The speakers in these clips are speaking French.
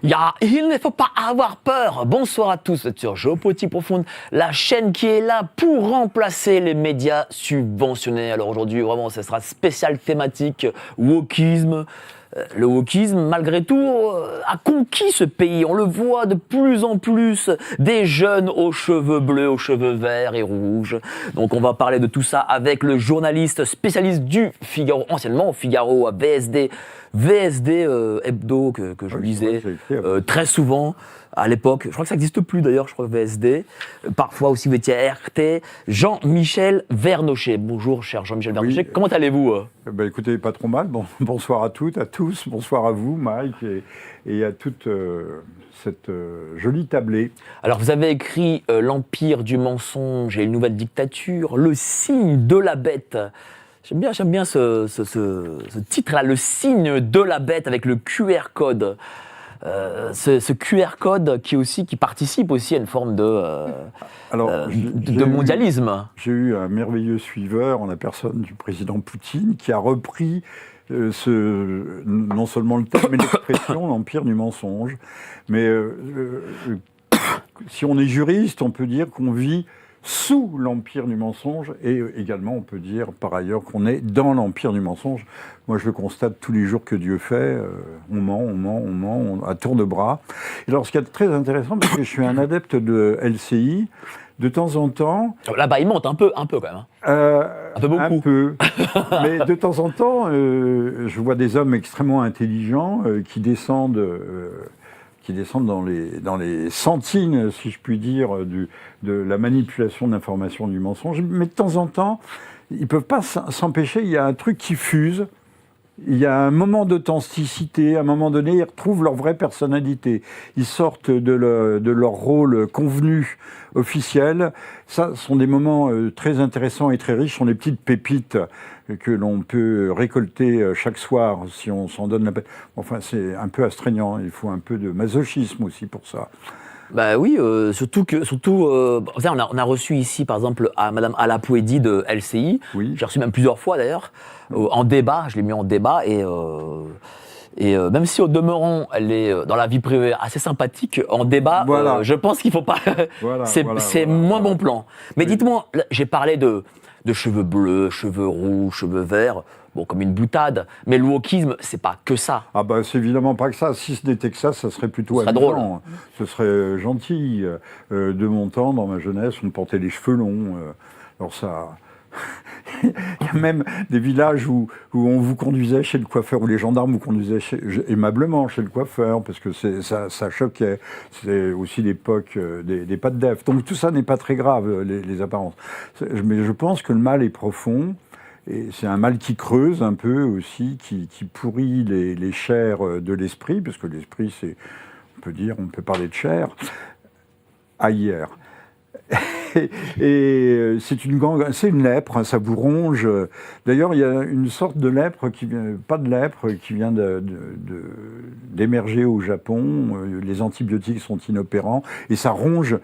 Il ne faut pas avoir peur. Bonsoir à tous sur Géopolitique Profonde, la chaîne qui est là pour remplacer les médias subventionnés. Alors aujourd'hui, vraiment, ce sera spécial thématique wokisme. Le wokisme, malgré tout, a conquis ce pays. On le voit de plus en plus, des jeunes aux cheveux bleus, aux cheveux verts et rouges. Donc on va parler de tout ça avec le journaliste spécialiste du Figaro, anciennement au Figaro, à VSD Hebdo, que je lisais très souvent. À l'époque, je crois que ça n'existe plus d'ailleurs, je crois VSD. Parfois aussi, vous étiez à RT. Jean-Michel Vernochet. Bonjour, cher Jean-Michel Vernochet. Comment allez-vous ? Écoutez, pas trop mal. Bonsoir à toutes, à tous. Bonsoir à vous, Mike, et à toute cette jolie tablée. Alors, vous avez écrit L'Empire du mensonge et une nouvelle dictature, le signe de la bête. J'aime bien ce titre-là, le signe de la bête avec le QR code. Ce QR code qui participe aussi à une forme de mondialisme. J'ai eu un merveilleux suiveur en la personne du président Poutine qui a repris non seulement le terme mais l'expression l'empire du mensonge. Mais si on est juriste, on peut dire qu'on vit sous l'empire du mensonge, et également on peut dire par ailleurs qu'on est dans l'empire du mensonge. Moi je le constate tous les jours que Dieu fait, on ment à tour de bras. Et alors ce qui est très intéressant, parce que je suis un adepte de LCI, de temps en temps... Là-bas il monte un peu quand même. Un peu beaucoup. Un peu. Mais de temps en temps, je vois des hommes extrêmement intelligents qui descendent dans les sentines, si je puis dire, de la manipulation de l'information, du mensonge. Mais de temps en temps, ils ne peuvent pas s'empêcher, il y a un truc qui fuse, il y a un moment d'authenticité, à un moment donné, ils retrouvent leur vraie personnalité. Ils sortent de leur rôle convenu, officiel. Ça, ce sont des moments très intéressants et très riches, ce sont des petites pépites que l'on peut récolter chaque soir si on s'en donne la peine. Enfin, c'est un peu astreignant, il faut un peu de masochisme aussi pour ça. Bah oui, surtout on a reçu ici par exemple Madame Ala Pouedi de LCI, oui. J'ai reçu même plusieurs fois d'ailleurs, en débat, je l'ai mis en débat et même si au demeurant elle est dans la vie privée assez sympathique, en débat, voilà. Je pense qu'il faut pas, c'est moins bon plan. Mais oui. Dites-moi, j'ai parlé de cheveux bleus, cheveux roux, cheveux verts. Bon, comme une boutade, mais le wokisme, c'est pas que ça. Ah bah c'est évidemment pas que ça. Si ce n'était que ça serait plutôt amusant. Drôle. Ce serait gentil. De mon temps, dans ma jeunesse, on portait les cheveux longs. Alors ça... Il y a même des villages où on vous conduisait chez le coiffeur, où les gendarmes vous conduisaient aimablement chez le coiffeur, parce que ça choquait. C'est aussi l'époque des pattes d'œuf. Donc tout ça n'est pas très grave, les apparences. Mais je pense que le mal est profond. Et c'est un mal qui creuse un peu aussi, qui pourrit les chairs de l'esprit, parce que l'esprit, c'est, on peut parler de chair, ailleurs. Et c'est une lèpre, hein, ça vous ronge. D'ailleurs, il y a une sorte de lèpre, qui vient d'émerger au Japon. Les antibiotiques sont inopérants et ça ronge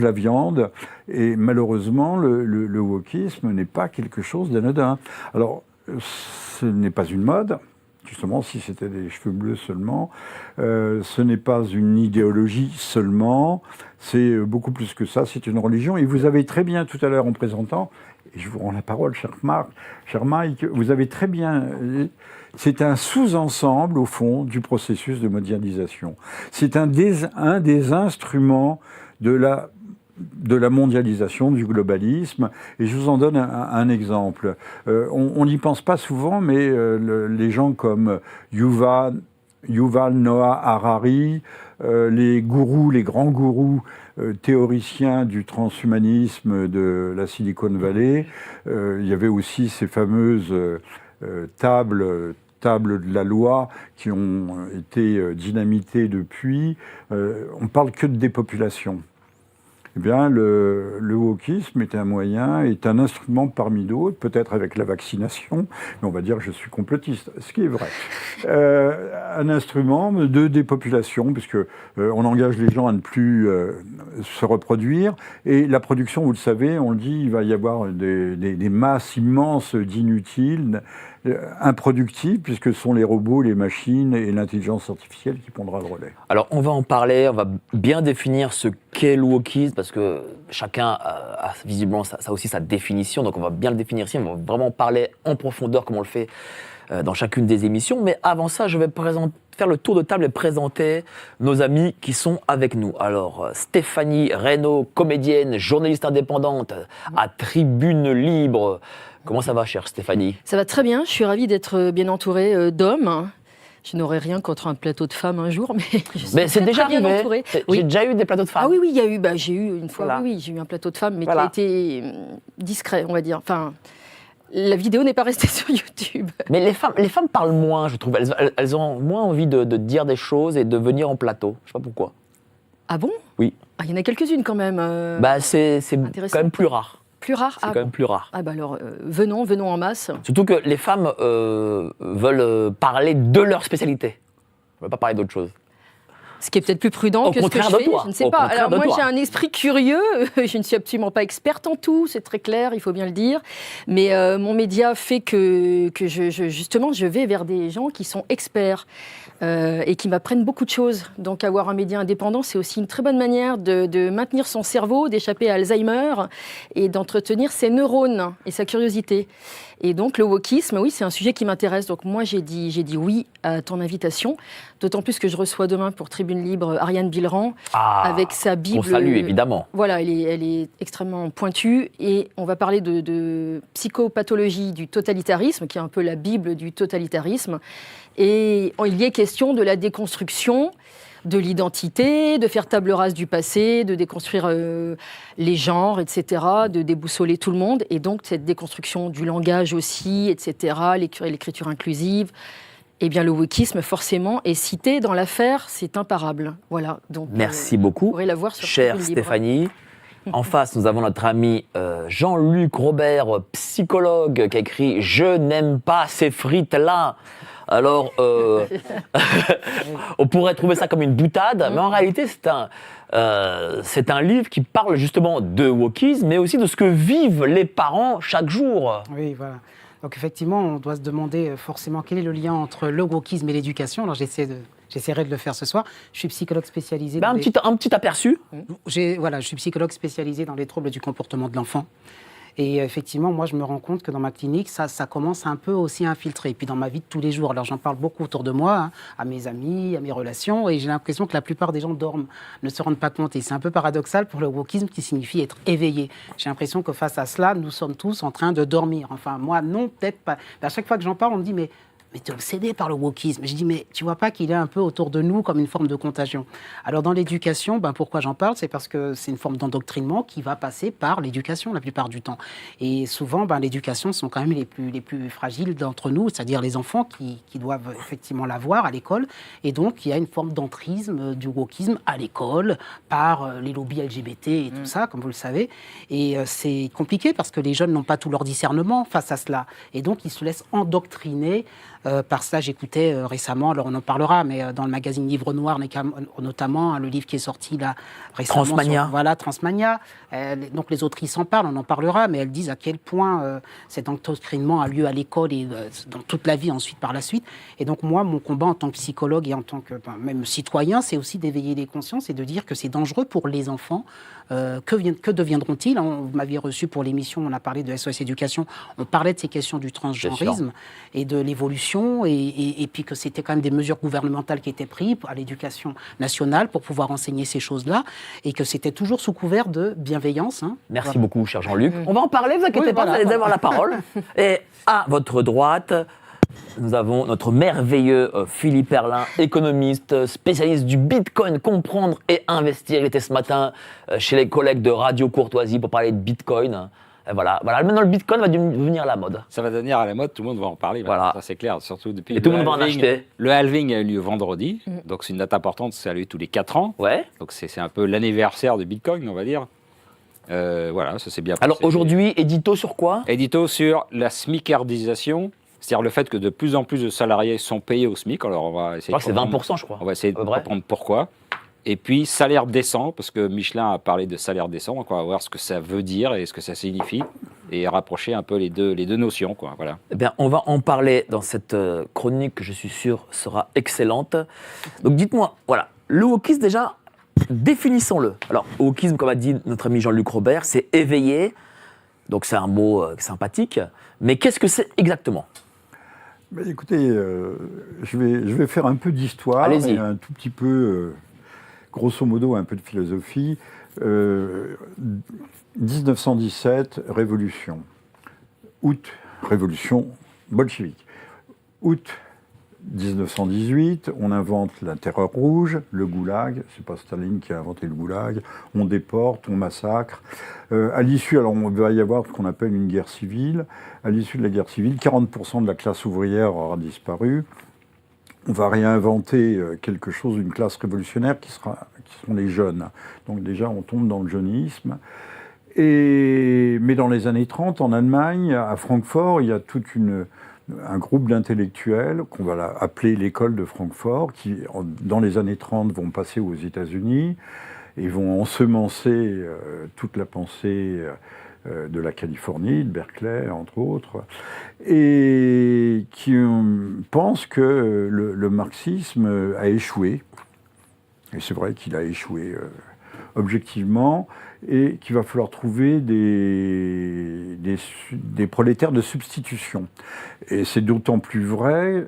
la viande. Et malheureusement, le wokisme n'est pas quelque chose d'anodin. Alors, ce n'est pas une mode. Justement, si c'était des cheveux bleus seulement, ce n'est pas une idéologie seulement, c'est beaucoup plus que ça, c'est une religion. Et vous avez très bien, tout à l'heure en présentant, et je vous rends la parole, cher Mike, vous avez très bien... C'est un sous-ensemble, au fond, du processus de mondialisation. C'est un des instruments de la mondialisation, du globalisme. Et je vous en donne un exemple. On n'y pense pas souvent, mais les gens comme Yuval Noah Harari, les grands gourous théoriciens du transhumanisme de la Silicon Valley, il y avait aussi ces fameuses tables de la loi qui ont été dynamitées depuis. On parle que de dépopulation. Eh bien, le wokisme est un moyen, est un instrument parmi d'autres, peut-être avec la vaccination, mais on va dire que je suis complotiste, ce qui est vrai. Un instrument de dépopulation, puisque on engage les gens à ne plus se reproduire, et la production, vous le savez, on le dit, il va y avoir des masses immenses d'inutiles, improductible, puisque ce sont les robots, les machines et l'intelligence artificielle qui prendra le relais. Alors, on va en parler, on va bien définir ce qu'est le wokisme, parce que chacun a visiblement ça aussi sa définition, donc on va bien le définir ici, on va vraiment parler en profondeur comme on le fait dans chacune des émissions. Mais avant ça, je vais faire le tour de table et présenter nos amis qui sont avec nous. Alors, Stéphanie Reynaud, comédienne, journaliste indépendante à Tribune Libre. Comment ça va, chère Stéphanie ? Ça va très bien, je suis ravie d'être bien entourée d'hommes. Je n'aurais rien contre un plateau de femmes un jour, mais je suis c'est déjà très bien arrivé. entourée. J'ai déjà eu des plateaux de femmes. Ah oui, il y a eu, j'ai eu une fois, Voilà. j'ai eu un plateau de femmes, mais Voilà. qui a été discret, on va dire. Enfin, la vidéo n'est pas restée sur YouTube. Mais les femmes parlent moins, je trouve. Elles ont moins envie de dire des choses et de venir en plateau. Je sais pas pourquoi. Ah bon ? Oui. Ah, il y en a quelques-unes quand même. C'est intéressant. quand même plus rare. Plus rares. C'est quand même plus rare. Ah bah alors, venons en masse. Surtout que les femmes veulent parler de leur spécialité. Elles ne veulent pas parler d'autre chose. Ce qui est peut-être plus prudent Au que ce que je contraire de fais, toi. je ne sais Au pas. contraire Alors de moi toi. j'ai un esprit curieux, je ne suis absolument pas experte en tout, c'est très clair, il faut bien le dire. Mais mon média fait que justement je vais vers des gens qui sont experts et qui m'apprennent beaucoup de choses. Donc avoir un média indépendant, c'est aussi une très bonne manière de maintenir son cerveau, d'échapper à Alzheimer et d'entretenir ses neurones et sa curiosité. Et donc le wokisme, oui, c'est un sujet qui m'intéresse. Donc moi, j'ai dit oui à ton invitation, d'autant plus que je reçois demain pour Tribune Libre Ariane Bilran avec sa Bible. On salue, évidemment. Voilà, elle est extrêmement pointue et on va parler de psychopathologie du totalitarisme, qui est un peu la Bible du totalitarisme. Et il y est question de la déconstruction de l'identité, de faire table rase du passé, de déconstruire les genres, etc., de déboussoler tout le monde. Et donc, cette déconstruction du langage aussi, etc., l'écriture inclusive, eh bien, le wokisme, forcément, est cité dans l'affaire, c'est imparable. Voilà. Donc, Merci beaucoup, vous pourrez la voir sur chère Tribune Libre. Stéphanie. En face, nous avons notre ami Jean-Luc Robert, psychologue, qui a écrit « Je n'aime pas ces frites-là ». Alors, on pourrait trouver ça comme une boutade, mais en réalité, c'est un livre qui parle justement de wokisme, mais aussi de ce que vivent les parents chaque jour. Oui, voilà. Donc effectivement, on doit se demander forcément quel est le lien entre le wokisme et l'éducation. Alors j'essaierai de le faire ce soir. Je suis psychologue spécialisé. Un petit aperçu. Je suis psychologue spécialisé dans les troubles du comportement de l'enfant. Et effectivement, moi, je me rends compte que dans ma clinique, ça commence un peu aussi à infiltrer. Et puis dans ma vie de tous les jours, alors j'en parle beaucoup autour de moi, hein, à mes amis, à mes relations, et j'ai l'impression que la plupart des gens dorment, ne se rendent pas compte. Et c'est un peu paradoxal pour le wokisme qui signifie être éveillé. J'ai l'impression que face à cela, nous sommes tous en train de dormir. Enfin, moi, non, peut-être pas. À chaque fois que j'en parle, on me dit, mais tu es obsédé par le wokisme. Je dis, mais tu vois pas qu'il est un peu autour de nous comme une forme de contagion. Alors dans l'éducation, pourquoi j'en parle ? C'est parce que c'est une forme d'endoctrinement qui va passer par l'éducation la plupart du temps. Et souvent, l'éducation sont quand même les plus fragiles d'entre nous, c'est-à-dire les enfants qui doivent effectivement l'avoir à l'école. Et donc, il y a une forme d'entrisme du wokisme à l'école par les lobbies LGBT et tout ça, comme vous le savez. Et c'est compliqué parce que les jeunes n'ont pas tout leur discernement face à cela. Et donc, ils se laissent endoctriner. Par cela, j'écoutais récemment, alors on en parlera, mais dans le magazine Livre Noir, notamment, le livre qui est sorti là récemment. Transmania. Transmania. Donc les autrices en parlent, on en parlera, mais elles disent à quel point cet endoctrinement a lieu à l'école et dans toute la vie ensuite, par la suite. Et donc moi, mon combat en tant que psychologue et en tant que même citoyen, c'est aussi d'éveiller les consciences et de dire que c'est dangereux pour les enfants. Que deviendront-ils ? Vous m'aviez reçu pour l'émission, on a parlé de SOS Éducation, on parlait de ces questions du transgenrisme et de l'évolution, et puis que c'était quand même des mesures gouvernementales qui étaient prises à l'éducation nationale pour pouvoir enseigner ces choses-là, et que c'était toujours sous couvert de bienveillance. Merci beaucoup, cher Jean-Luc. On va en parler, vous inquiétez pas, vous allez avoir la parole. Et à votre droite, nous avons notre merveilleux Philippe Erlin, économiste, spécialiste du Bitcoin, comprendre et investir. Il était ce matin chez les collègues de Radio Courtoisie pour parler de Bitcoin. Et voilà. Maintenant le Bitcoin va devenir à la mode. Ça va devenir à la mode, tout le monde va en parler. Voilà. Ça c'est clair, surtout depuis Et tout le monde va en acheter. Le halving a eu lieu vendredi, donc c'est une date importante, ça a lieu tous les 4 ans. Ouais. Donc c'est un peu l'anniversaire de Bitcoin, on va dire. Voilà, ça s'est bien passé. Alors aujourd'hui, édito sur quoi ? Édito sur la smicardisation, c'est-à-dire le fait que de plus en plus de salariés sont payés au SMIC. Alors on va essayer Je crois que c'est 20%, je crois. On va essayer de comprendre pourquoi. Et puis, salaire décent, parce que Michelin a parlé de salaire décent, donc on va voir ce que ça veut dire et ce que ça signifie, et rapprocher un peu les deux notions, quoi, voilà. Eh bien, on va en parler dans cette chronique que je suis sûr sera excellente. Donc dites-moi, voilà, le wokisme déjà, définissons-le. Alors, wokisme, comme a dit notre ami Jean-Luc Robert, c'est éveillé, donc c'est un mot sympathique, mais qu'est-ce que c'est exactement ? Mais écoutez, je vais faire un peu d'histoire Allez-y. et un tout petit peu, grosso modo, un peu de philosophie. 1917, révolution. Août, révolution bolchevique. Août 1918, on invente la terreur rouge, le goulag. C'est pas Staline qui a inventé le goulag. On déporte, on massacre. À l'issue, alors on va y avoir ce qu'on appelle une guerre civile. À l'issue de la guerre civile, 40% de la classe ouvrière aura disparu. On va réinventer quelque chose, une classe révolutionnaire qui sont les jeunes. Donc déjà, on tombe dans le jeunisme. Mais dans les années 30, en Allemagne, à Francfort, il y a un groupe d'intellectuels qu'on va appeler l'école de Francfort, qui, dans les années 30, vont passer aux États-Unis et vont ensemencer toute la pensée de la Californie, de Berkeley, entre autres, et qui pensent que le marxisme a échoué. Et c'est vrai qu'il a échoué objectivement, et qu'il va falloir trouver des prolétaires de substitution. Et c'est d'autant plus vrai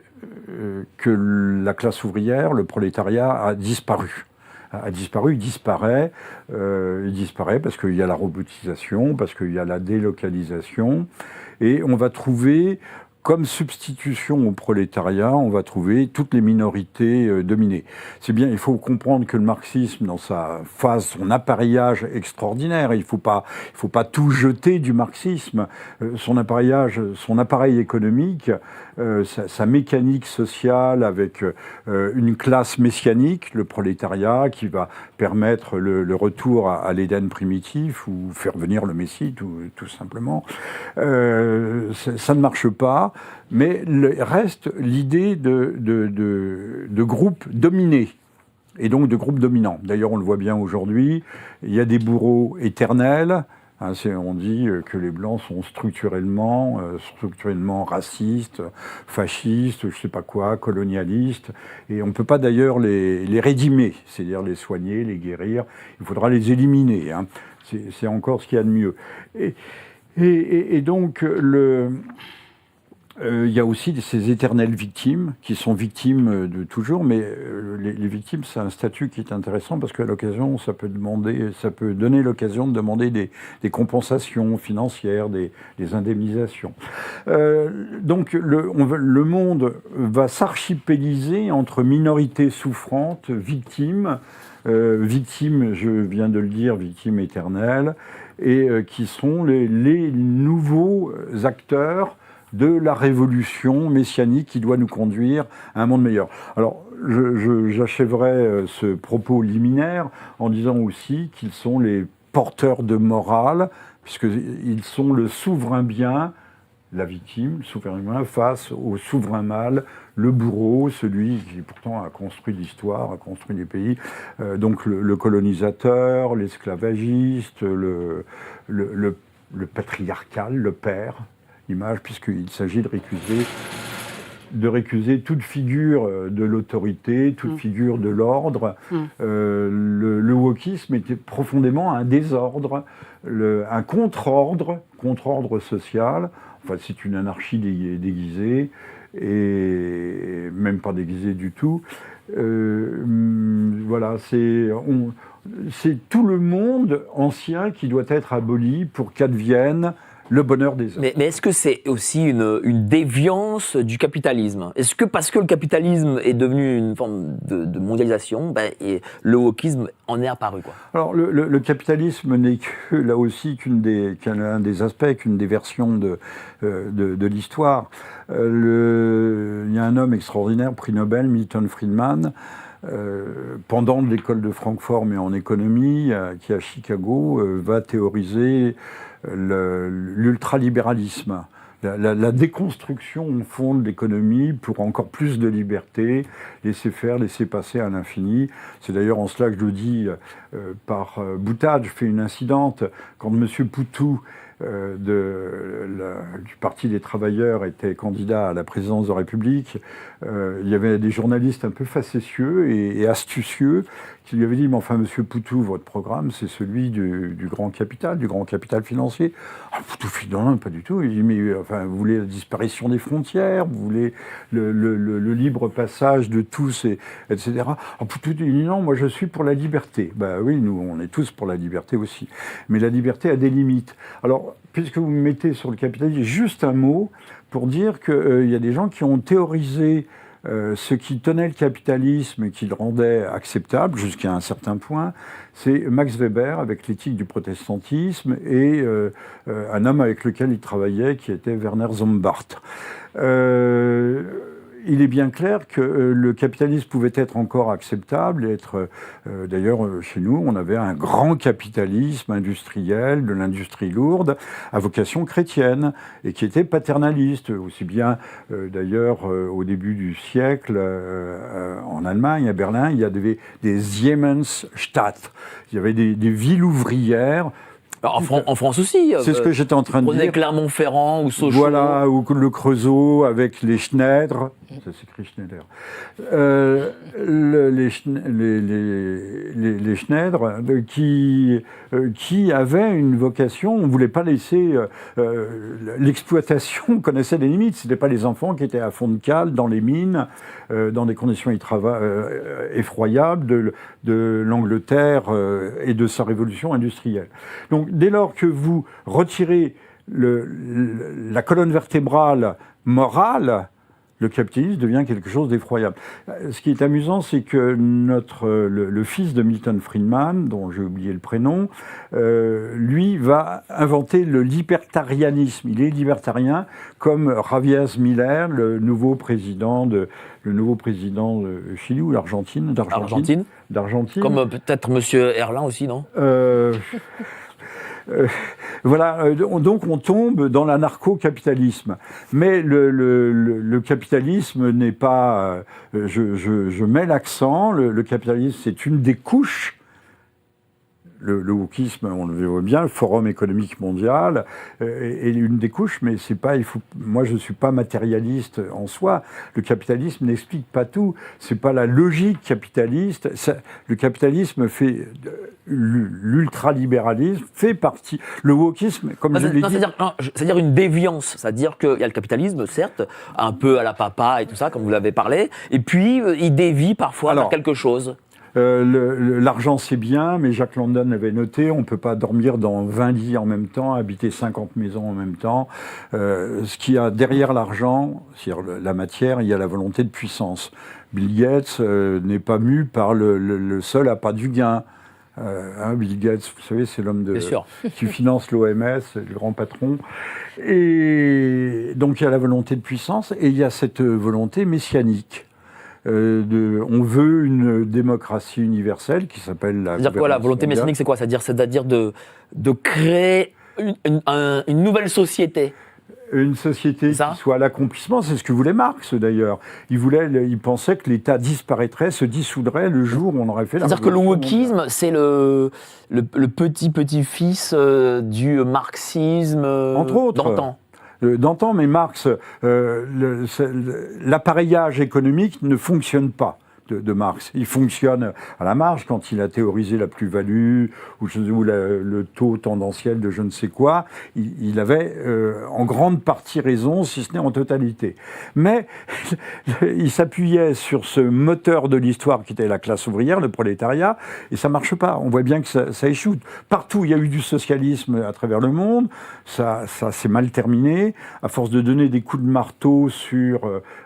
que la classe ouvrière, le prolétariat, a disparu. Il disparaît parce qu'il y a la robotisation, parce qu'il y a la délocalisation, et on va trouver, comme substitution au prolétariat, on va trouver toutes les minorités dominées. C'est bien, il faut comprendre que le marxisme, dans sa phase, son appareillage extraordinaire, il ne faut pas tout jeter du marxisme. Son appareil économique, sa mécanique sociale avec une classe messianique, le prolétariat, qui va permettre le retour à l'Éden primitif ou faire venir le Messie, tout simplement. Ça ne marche pas. Mais reste l'idée de groupes dominés, et donc de groupes dominants. D'ailleurs, on le voit bien aujourd'hui, il y a des bourreaux éternels. On dit que les Blancs sont structurellement racistes, fascistes, je ne sais pas quoi, colonialistes, et on ne peut pas d'ailleurs les rédimer, c'est-à-dire les soigner, les guérir, il faudra les éliminer. C'est encore ce qu'il y a de mieux. Et donc, il y a aussi ces éternelles victimes qui sont victimes de toujours, mais les victimes, c'est un statut qui est intéressant parce qu'à l'occasion, ça peut donner l'occasion de demander des compensations financières, des indemnisations. Donc le monde va s'archipéliser entre minorités souffrantes, victimes, je viens de le dire, victimes éternelles, et qui sont les nouveaux acteurs de la révolution messianique qui doit nous conduire à un monde meilleur. Alors, j'achèverai ce propos liminaire en disant aussi qu'ils sont les porteurs de morale, puisqu'ils sont le souverain bien, la victime, le souverain bien, face au souverain mal, le bourreau, celui qui pourtant a construit l'histoire, a construit les pays, donc le colonisateur, l'esclavagiste, le patriarcal, le père, image, puisqu'il s'agit de récuser toute figure de l'autorité, toute figure de l'ordre. Le wokisme était profondément un désordre, un contre-ordre social. Enfin, c'est une anarchie déguisée, et même pas déguisée du tout. Voilà, c'est tout le monde ancien qui doit être aboli pour qu'advienne le bonheur des hommes. Mais est-ce que c'est aussi une déviance du capitalisme ? Est-ce que parce que le capitalisme est devenu une forme de mondialisation, et le wokisme en est apparu, quoi ? Alors le capitalisme n'est que, là aussi, qu'un des aspects, qu'une des versions de l'histoire. Il y a un homme extraordinaire, prix Nobel, Milton Friedman, pendant l'école de Francfort, mais en économie, qui à Chicago va théoriser l'ultralibéralisme. la déconstruction au fond de l'économie pour encore plus de liberté, laisser faire, laisser passer à l'infini. C'est d'ailleurs en cela que je le dis par boutade. Je fais une incidente quand M. Poutou du Parti des Travailleurs était candidat à la présidence de la République, il y avait des journalistes un peu facétieux et astucieux qui lui avaient dit « Mais enfin, monsieur Poutou, votre programme, c'est celui du grand capital financier. » Ah, Poutou fit « Non, pas du tout. » Il dit « Mais enfin, vous voulez la disparition des frontières, vous voulez le libre passage de tous, etc. » Ah, Poutou dit « Non, moi je suis pour la liberté. » Ben oui, nous, on est tous pour la liberté aussi. Mais la liberté a des limites. Alors, puisque vous me mettez sur le capitalisme, juste un mot pour dire qu'il y a des gens qui ont théorisé ce qui tenait le capitalisme et qui le rendait acceptable jusqu'à un certain point. C'est Max Weber avec l'éthique du protestantisme et un homme avec lequel il travaillait qui était Werner Sombart. Il est bien clair que le capitalisme pouvait être encore acceptable, d'ailleurs chez nous on avait un grand capitalisme industriel, de l'industrie lourde, à vocation chrétienne, et qui était paternaliste, aussi bien d'ailleurs au début du siècle en Allemagne, à Berlin, il y avait des Siemensstadt, il y avait des villes ouvrières. Alors, en France aussi. C'est ce que j'étais en train de dire. Clermont-Ferrand ou Sochaux. Voilà, ou le Creusot avec les Schneider. Ça s'écrit Schneider. Les Schneider qui avaient une vocation. On ne voulait pas laisser l'exploitation, connaissait des limites. Ce n'étaient pas les enfants qui étaient à fond de cale dans les mines, dans des conditions effroyables de l'Angleterre et de sa révolution industrielle. Donc, dès lors que vous retirez la colonne vertébrale morale, le capitalisme devient quelque chose d'effroyable. Ce qui est amusant, c'est que le fils de Milton Friedman, dont j'ai oublié le prénom, lui va inventer le libertarianisme. Il est libertarien, comme Javier Miller, le nouveau président de Chili ou l'Argentine, d'Argentine. Comme peut-être Monsieur Erlin aussi, non voilà, donc on tombe dans l'anarcho-capitalisme. Mais le capitalisme n'est pas... je mets l'accent, le capitalisme c'est une des couches. Le wokisme, on le voit bien, le Forum économique mondial est une des couches, mais c'est pas. Moi, je ne suis pas matérialiste en soi. Le capitalisme n'explique pas tout. C'est pas la logique capitaliste. Le capitalisme fait l'ultralibéralisme fait partie. Le wokisme, comme je l'ai dit, c'est-à-dire une déviance. C'est-à-dire qu'il y a le capitalisme, certes, un peu à la papa et tout ça, comme vous l'avez parlé, et puis il dévie parfois vers quelque chose. L'argent c'est bien, mais Jack London avait noté, on ne peut pas dormir dans 20 lits en même temps, habiter 50 maisons en même temps. Ce qu'il y a derrière l'argent, c'est-à-dire la matière, il y a la volonté de puissance. Bill Gates n'est pas mu par le seul appât du gain. Bill Gates, vous savez, c'est l'homme qui finance l'OMS, le grand patron. Et donc il y a la volonté de puissance et il y a cette volonté messianique. On veut une démocratie universelle qui s'appelle la... C'est-à-dire quoi, la volonté messianique, c'est quoi ? C'est-à-dire de créer une nouvelle société. Une société qui soit à l'accomplissement, c'est ce que voulait Marx d'ailleurs. Il pensait que l'État disparaîtrait, se dissoudrait le jour où on aurait fait la C'est-à-dire que le wokisme, c'est le petit-petit-fils du marxisme d'antan. D'antan, mais Marx, l'appareillage économique ne fonctionne pas de Marx. Il fonctionne à la marge quand il a théorisé la plus-value ou le taux tendanciel de je ne sais quoi. Il avait en grande partie raison, si ce n'est en totalité. Mais il s'appuyait sur ce moteur de l'histoire qui était la classe ouvrière, le prolétariat, et ça marche pas. On voit bien que ça échoue. Partout, il y a eu du socialisme à travers le monde. Ça s'est mal terminé. À force de donner des coups de marteau sur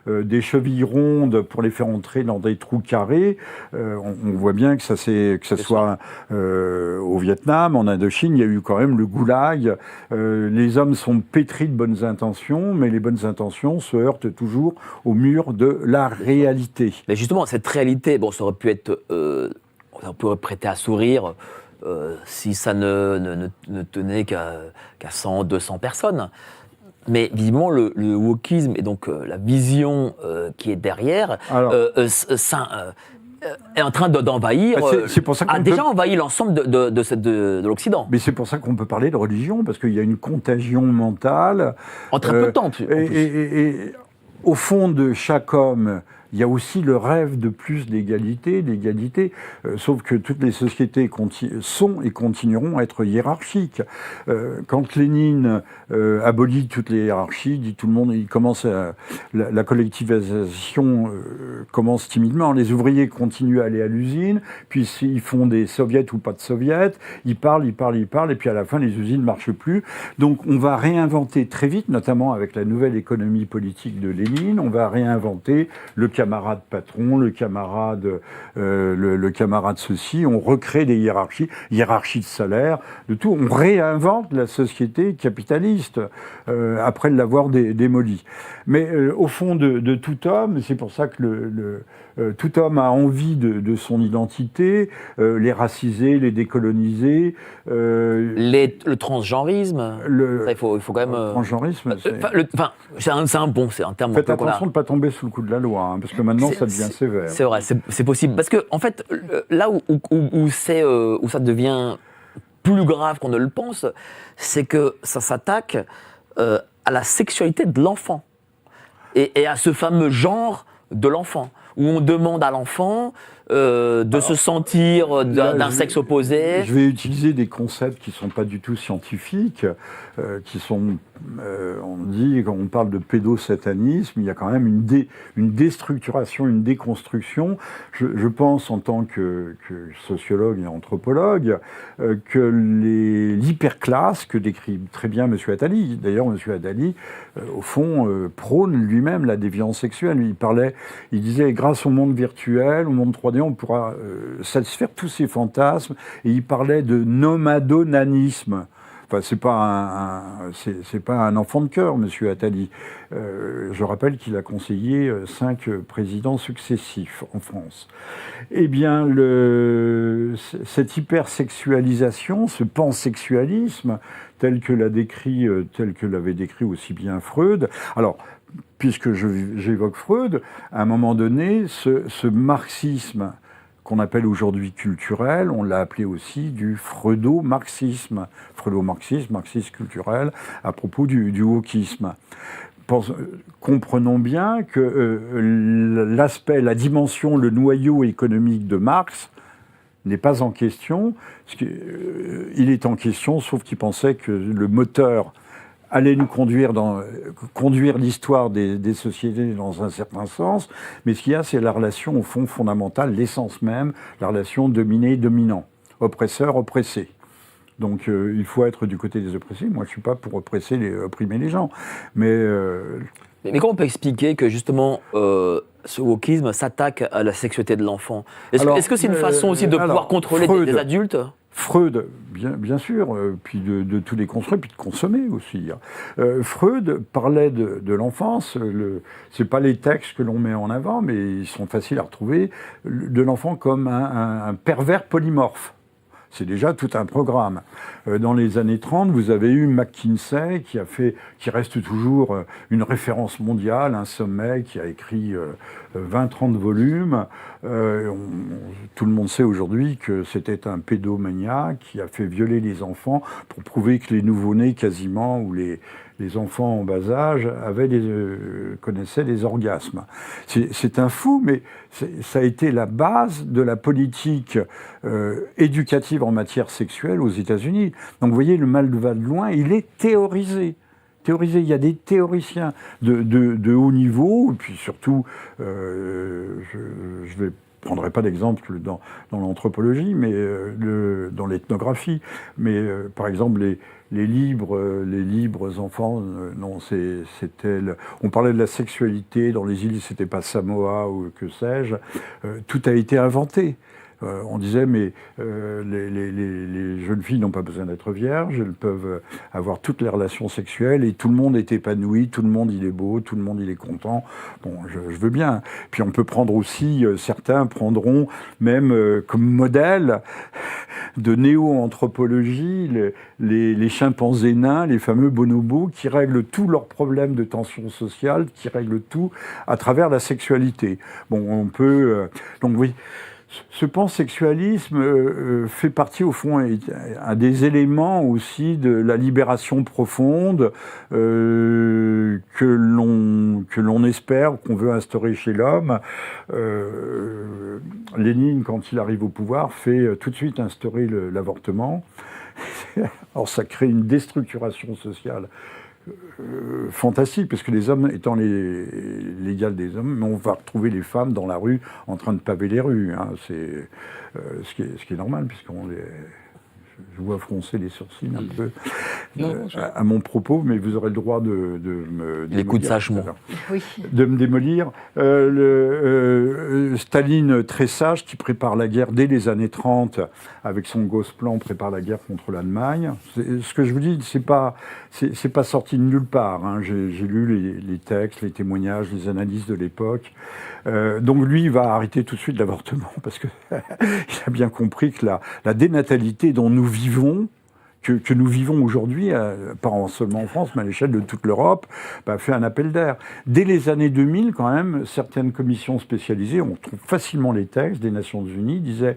des chevilles rondes pour les faire entrer dans des trous carrés, on voit bien que soit au Vietnam, en Indochine, il y a eu quand même le goulag. Les hommes sont pétris de bonnes intentions, mais les bonnes intentions se heurtent toujours au mur de la réalité. Mais justement, cette réalité, ça aurait pu être... on pourrait prêter à sourire si ça ne tenait qu'à 100, 200 personnes. Mais visiblement, le wokisme et donc la vision qui est derrière Alors, est en train d'envahir, c'est pour ça qu'on a déjà envahi l'ensemble de l'Occident. mais c'est pour ça qu'on peut parler de religion, parce qu'il y a une contagion mentale. En très peu de temps, en plus. Et au fond de chaque homme, il y a aussi le rêve de plus d'égalité, sauf que toutes les sociétés sont et continueront à être hiérarchiques. Quand Lénine abolit toutes les hiérarchies, dit tout le monde, la collectivisation commence timidement. Les ouvriers continuent à aller à l'usine, puis ils font des soviets ou pas de soviets, ils parlent, et puis à la fin, les usines ne marchent plus. Donc on va réinventer très vite, notamment avec la nouvelle économie politique de Lénine, on va réinventer le camarade patron, le camarade ceci, on recrée des hiérarchies de salaire, de tout. On réinvente la société capitaliste après l'avoir démolie. Mais au fond de tout homme, c'est pour ça que tout homme a envie de son identité, les raciser, les décoloniser. Le transgenrisme, ça, il faut quand même... Le transgenrisme, c'est un terme... Faites attention de ne pas tomber sous le coup de la loi, parce que maintenant ça devient sévère. C'est vrai, c'est possible. Parce que, en fait, là où ça devient plus grave qu'on ne le pense, c'est que ça s'attaque à la sexualité de l'enfant et à ce fameux genre de l'enfant, où on demande à l'enfant de se sentir d'un sexe opposé. Je vais utiliser des concepts qui ne sont pas du tout scientifiques, qui sont, quand on parle de pédosatanisme, il y a quand même une déstructuration, une déconstruction. Je pense, en tant que sociologue et anthropologue, que l'hyperclasse, que décrit très bien M. Attali, d'ailleurs M. Attali, au fond, prône lui-même la déviance sexuelle. Il disait, grâce au monde virtuel, au monde 3D, on pourra satisfaire tous ces fantasmes. Et il parlait de nomadonanisme. Enfin, c'est pas un enfant de cœur, Monsieur Attali. Je rappelle qu'il a conseillé 5 présidents successifs en France. Eh bien, cette hypersexualisation, ce pansexualisme, tel que l'avait décrit aussi bien Freud. Alors, puisque j'évoque Freud, à un moment donné, ce marxisme qu'on appelle aujourd'hui culturel, on l'a appelé aussi du freudo-marxisme. Freudo-marxisme, marxisme culturel, à propos du wokisme. Comprenons bien que l'aspect, la dimension, le noyau économique de Marx n'est pas en question. Il est en question, sauf qu'il pensait que le moteur allait nous conduire l'histoire des sociétés dans un certain sens, mais ce qu'il y a, c'est la relation au fond fondamentale, l'essence même, la relation dominé-dominant, oppresseur-oppressé. Donc il faut être du côté des oppressés. Moi, je ne suis pas pour opprimer les gens. Mais comment on peut expliquer que justement ce wokisme s'attaque à la sexualité de l'enfant ? Est-ce que c'est une façon aussi de pouvoir contrôler des adultes ? Freud, bien sûr, puis de tout déconstruire, puis de consommer aussi. Freud parlait de l'enfance, c'est pas les textes que l'on met en avant, mais ils sont faciles à retrouver, de l'enfant comme un pervers polymorphe. C'est déjà tout un programme. Dans les années 30, vous avez eu McKinsey qui reste toujours une référence mondiale, un sommet qui a écrit 20-30 volumes. Tout le monde sait aujourd'hui que c'était un pédomaniaque qui a fait violer les enfants pour prouver que les nouveau-nés quasiment, ou les enfants en bas âge connaissaient les orgasmes. C'est un fou, mais ça a été la base de la politique éducative en matière sexuelle aux États-Unis. Donc vous voyez, le mal va de loin, il est théorisé. Il y a des théoriciens de haut niveau, et puis surtout, je ne prendrai pas d'exemple dans l'anthropologie, mais dans l'ethnographie, mais par exemple les libres enfants, on parlait de la sexualité dans les îles, c'était pas Samoa ou que sais-je, tout a été inventé. On disait, mais les jeunes filles n'ont pas besoin d'être vierges, elles peuvent avoir toutes les relations sexuelles et tout le monde est épanoui, tout le monde il est beau, tout le monde il est content. Bon, je veux bien. Puis on peut prendre aussi, certains prendront même comme modèle de néo-anthropologie, les chimpanzés nains, les fameux bonobos, qui règlent tous leurs problèmes de tension sociale, qui règlent tout à travers la sexualité. Bon, on peut... donc oui, ce pansexualisme fait partie, au fond, un des éléments aussi de la libération profonde que l'on espère, qu'on veut instaurer chez l'homme. Lénine, quand il arrive au pouvoir, fait tout de suite instaurer l'avortement. Alors ça crée une déstructuration sociale fantastique, parce que les hommes étant l'égal des hommes, mais on va retrouver les femmes dans la rue en train de paver les rues. Hein. C'est ce qui est normal, puisqu'on les... Je vois froncer les sourcils un peu à mon propos, mais vous aurez le droit de me Il écoute sagement. Oui. De me démolir. Staline, très sage, qui prépare la guerre dès les années 30, avec son Gosplan, prépare la guerre contre l'Allemagne. Ce que je vous dis, c'est pas sorti de nulle part. Hein. J'ai lu les textes, les témoignages, les analyses de l'époque. Donc lui, il va arrêter tout de suite l'avortement, parce qu'il a bien compris que la dénatalité dont nous vivons, que nous vivons aujourd'hui, pas seulement en France, mais à l'échelle de toute l'Europe, fait un appel d'air. Dès les années 2000, quand même, certaines commissions spécialisées, on trouve facilement les textes des Nations Unies, disaient,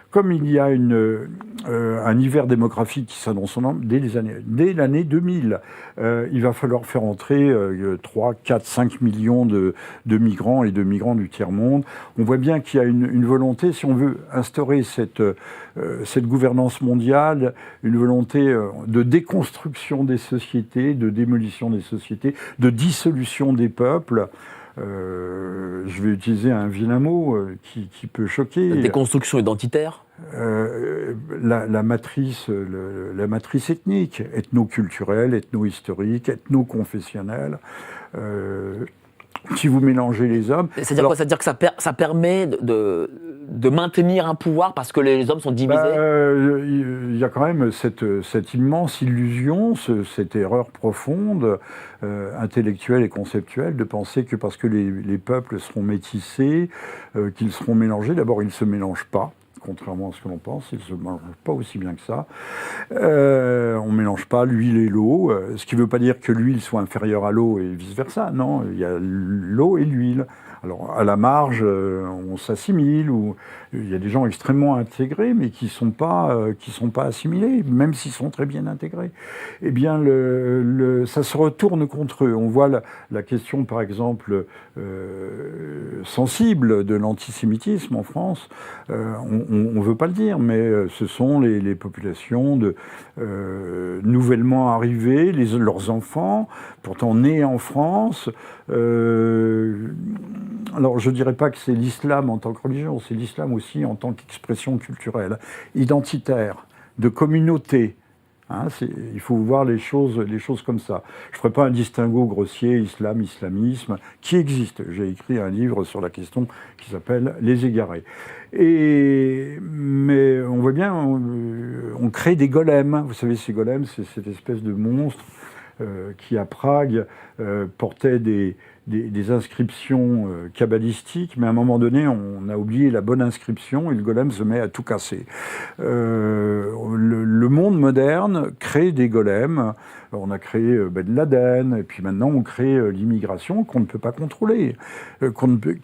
comme il y a un hiver démographique qui s'annonce dès l'année 2000, il va falloir faire entrer 3, 4, 5 millions de migrants et de migrants du tiers-monde. On voit bien qu'il y a une volonté, si on veut instaurer cette gouvernance mondiale, une volonté de déconstruction des sociétés, de démolition des sociétés, de dissolution des peuples. Je vais utiliser un vilain mot qui peut choquer. Déconstruction identitaire. La matrice ethnique, ethno-culturelle, ethno-historique, ethno-confessionnelle. Si vous mélangez les hommes... C'est-à-dire quoi? C'est-à-dire que ça permet de maintenir un pouvoir parce que les hommes sont divisés? Il y a quand même cette immense illusion, cette erreur profonde, intellectuelle et conceptuelle, de penser que parce que les peuples seront métissés, qu'ils seront mélangés. D'abord, ils ne se mélangent pas. Contrairement à ce que l'on pense, ils ne se mélangent pas aussi bien que ça. On ne mélange pas l'huile et l'eau, ce qui ne veut pas dire que l'huile soit inférieure à l'eau et vice-versa. Non, il y a l'eau et l'huile. Alors, à la marge, on s'assimile, ou il y a des gens extrêmement intégrés, mais qui sont pas assimilés, même s'ils sont très bien intégrés. Eh bien, ça se retourne contre eux. On voit la question, par exemple, sensible de l'antisémitisme en France. On ne veut pas le dire, mais ce sont les populations nouvellement arrivées, leurs enfants, pourtant nés en France. Alors, je ne dirais pas que c'est l'islam en tant que religion, c'est l'islam aussi en tant qu'expression culturelle, identitaire, de communauté. Hein, il faut voir les choses comme ça. Je ne ferai pas un distinguo grossier, islam, islamisme, qui existe. J'ai écrit un livre sur la question qui s'appelle « Les égarés ». Mais on voit bien, on crée des golems. Vous savez, ces golems, c'est cette espèce de monstre qui, à Prague, portait des inscriptions kabbalistiques, mais à un moment donné, on a oublié la bonne inscription et le golem se met à tout casser. Le monde moderne crée des golems. On a créé Ben Laden, et puis maintenant on crée l'immigration qu'on ne peut pas contrôler,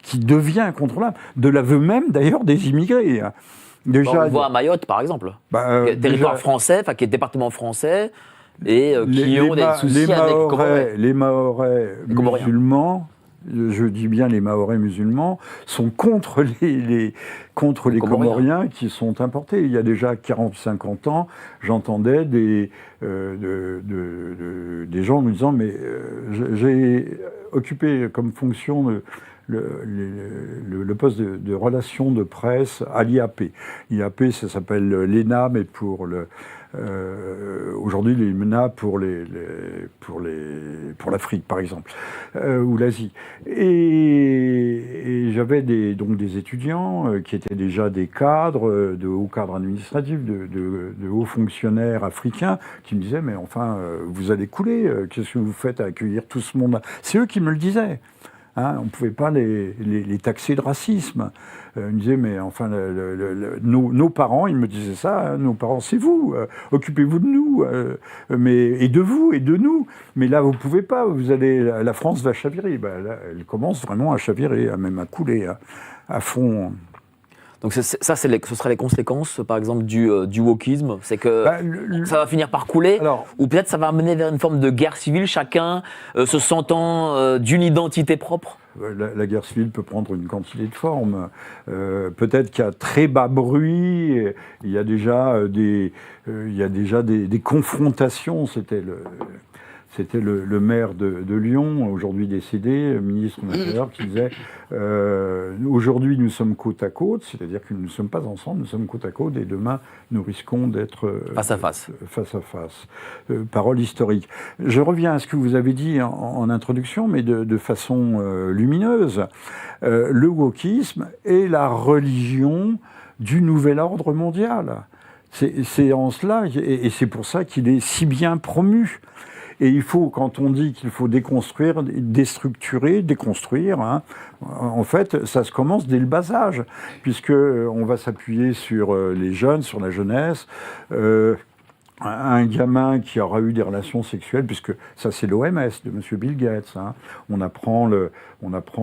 qui devient incontrôlable, de l'aveu même d'ailleurs des immigrés. Déjà, on le voit à Mayotte, par exemple. Territoire français, qui est département français, et qui ont des soucis avec les Mahorais musulmans, je dis bien les Mahorais musulmans, sont contre les Comoriens qui sont importés. Il y a déjà 40-50 ans, j'entendais des gens me disant « mais j'ai occupé comme fonction le poste de relations de presse à l'IAP. L'IAP, ça s'appelle l'ENA, mais pour aujourd'hui l'ENA pour l'Afrique, par exemple, ou l'Asie. Et j'avais donc des étudiants qui étaient déjà des cadres, de hauts cadres administratifs, de hauts fonctionnaires africains, qui me disaient « mais enfin, vous allez couler, qu'est-ce que vous faites à accueillir tout ce monde-là ?» C'est eux qui me le disaient. Hein, on ne pouvait pas les taxer de racisme. Ils me disaient, mais enfin, nos parents, ils me disaient ça, hein, nos parents, c'est vous, occupez-vous de nous, et de vous, et de nous. Mais là, vous ne pouvez pas, la France va chavirer. Ben, là, elle commence vraiment à chavirer, même à couler à fond. Donc ce seraient les conséquences, par exemple, du wokisme, c'est que ça va finir par couler, ou peut-être ça va amener vers une forme de guerre civile, chacun se sentant d'une identité propre. La guerre civile peut prendre une quantité de formes. Peut-être qu'à très bas bruit, il y a déjà des confrontations. C'était le maire de Lyon, aujourd'hui décédé, ministre de l'Intérieur, qui disait aujourd'hui nous sommes côte à côte, c'est-à-dire que nous ne sommes pas ensemble, nous sommes côte à côte, et demain nous risquons d'être face à face. Parole historique. Je reviens à ce que vous avez dit en introduction, mais de façon lumineuse. Le wokisme est la religion du nouvel ordre mondial. C'est en cela, et c'est pour ça qu'il est si bien promu. Et il faut, quand on dit qu'il faut déconstruire, déstructurer, déconstruire, hein, en fait, ça se commence dès le bas âge, puisque on va s'appuyer sur les jeunes, sur la jeunesse. Un gamin qui aura eu des relations sexuelles, puisque ça c'est l'OMS de M. Bill Gates, hein. On apprend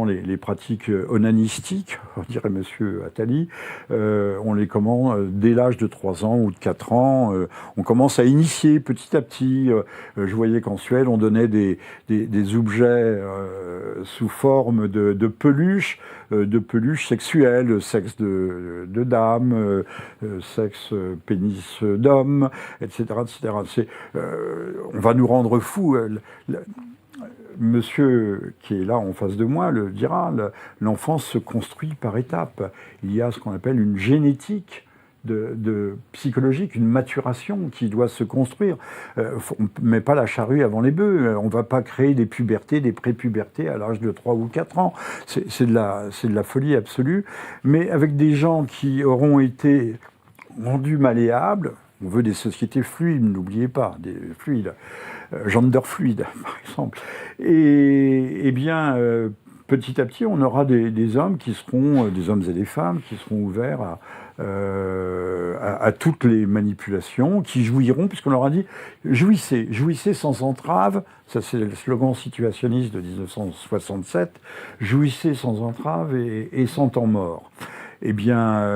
les pratiques onanistiques, dirait M. Attali, on les commence dès l'âge de 3 ans ou de 4 ans, on commence à initier petit à petit. Je voyais qu'en Suède on donnait des objets sous forme de peluches sexuelles, sexe de dame, sexe pénis d'homme, etc. On va nous rendre fous. Monsieur qui est là en face de moi le dira, l'enfance se construit par étapes. Il y a ce qu'on appelle une génétique de psychologique, une maturation qui doit se construire. On ne met pas la charrue avant les bœufs. On ne va pas créer des pubertés, des prépubertés à l'âge de 3 ou 4 ans. C'est de la folie absolue. Mais avec des gens qui auront été rendus malléables, on veut des sociétés fluides, n'oubliez pas, des fluides, gender fluide, par exemple. Et bien, petit à petit, on aura des hommes qui seront, des hommes et des femmes, qui seront ouverts à toutes les manipulations, qui jouiront, puisqu'on leur a dit « jouissez sans entrave », ça c'est le slogan situationniste de 1967, « jouissez sans entrave et sans temps mort ». Eh bien,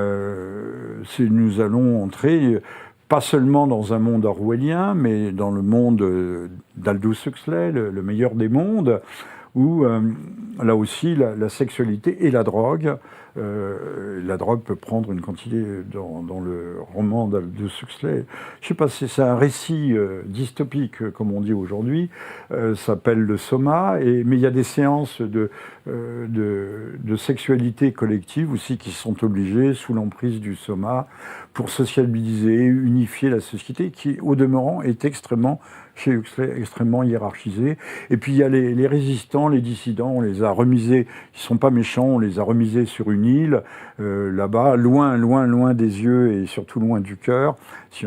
nous allons entrer pas seulement dans un monde orwellien, mais dans le monde d'Aldous Huxley, le meilleur des mondes, où là aussi la sexualité et la drogue peut prendre une quantité dans le roman d'Aldous Huxley. Je ne sais pas si c'est un récit dystopique, comme on dit aujourd'hui, s'appelle le Soma, mais il y a des séances de sexualité collective aussi qui sont obligées sous l'emprise du Soma pour sociabiliser, unifier la société qui, au demeurant, est extrêmement, chez Huxley, extrêmement hiérarchisée. Et puis il y a les résistants, les dissidents, on les a remisés, ils ne sont pas méchants, on les a remisés sur une île, là-bas, loin, loin, loin des yeux et surtout loin du cœur, si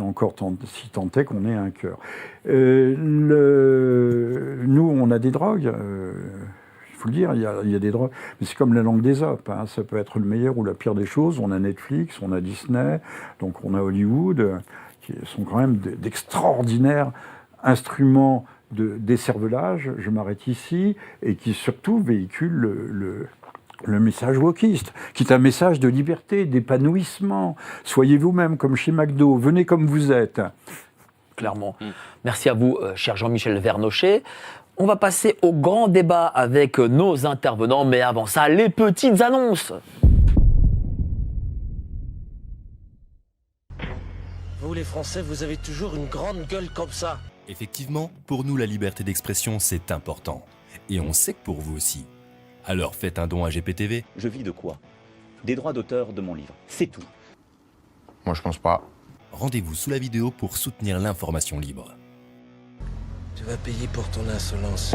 tant est qu'on ait un cœur. Nous, on a des drogues. Il faut le dire, il y a des drogues, mais c'est comme la langue d'Ésope, hein, ça peut être le meilleur ou la pire des choses. On a Netflix, on a Disney, donc on a Hollywood, qui sont quand même d'extraordinaires instruments de décervelage, je m'arrête ici, et qui surtout véhiculent le message wokiste, qui est un message de liberté, d'épanouissement. Soyez vous-même, comme chez McDo, venez comme vous êtes. Clairement. Merci à vous, cher Jean-Michel Vernochet. On va passer au grand débat avec nos intervenants, mais avant ça, les petites annonces. Vous les Français, vous avez toujours une grande gueule comme ça. Effectivement, pour nous, la liberté d'expression, c'est important. Et on sait que pour vous aussi. Alors faites un don à GPTV. Je vis de quoi? Des droits d'auteur de mon livre, c'est tout. Moi, je pense pas. Rendez-vous sous la vidéo pour soutenir l'information libre. Tu vas payer pour ton insolence.